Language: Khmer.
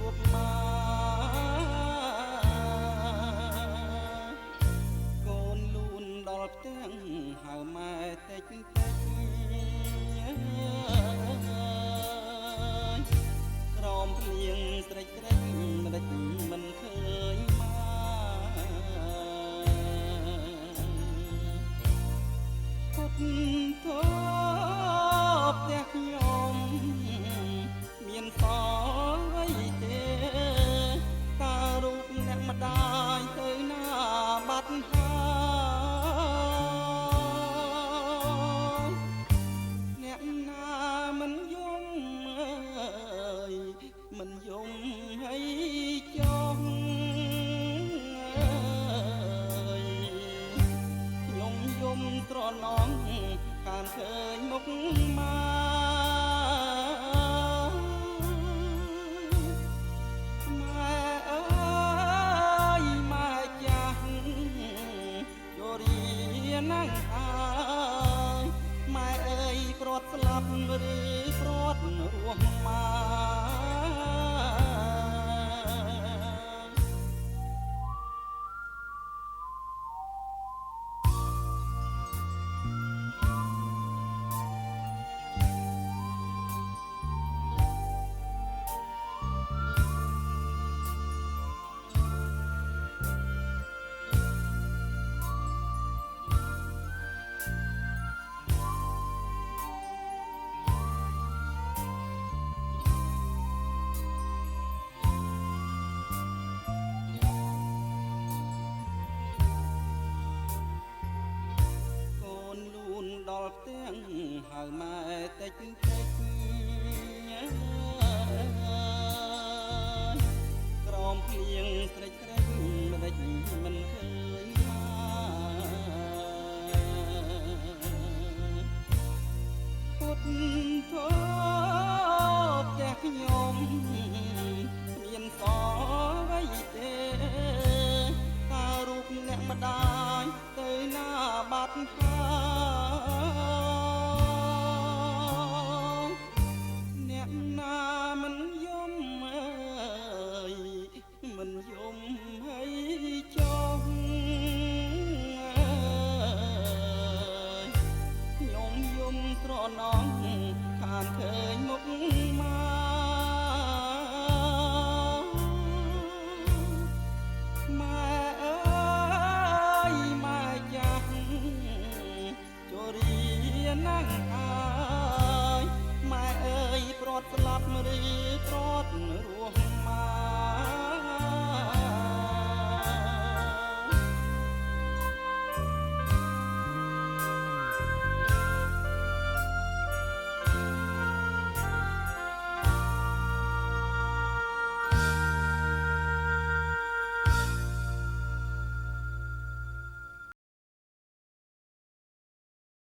ជួបមកូនលូនដល់ផ្ទាំងហៅម៉ែតិចតិចក្រោមភ្លៀងស្រេចស្រេចមិនដេចមិនឃើញមកពុតធោផ្ទះខ្ញុំមានសល់អីទេតារូបអ្នកម្ដាយទៅណាបាត់ហើយអ្នកណាមិនយំអើយមិនយំឲ្យចង់អើយខ្ញុំយំត្រឡង់ខានឃើញមុខមកนั่งอายម៉ែអើយព្រាត់ស្លាប់ឬព្រាត់រស់មកដល់ផ្ទាំងហៅម៉ែតិច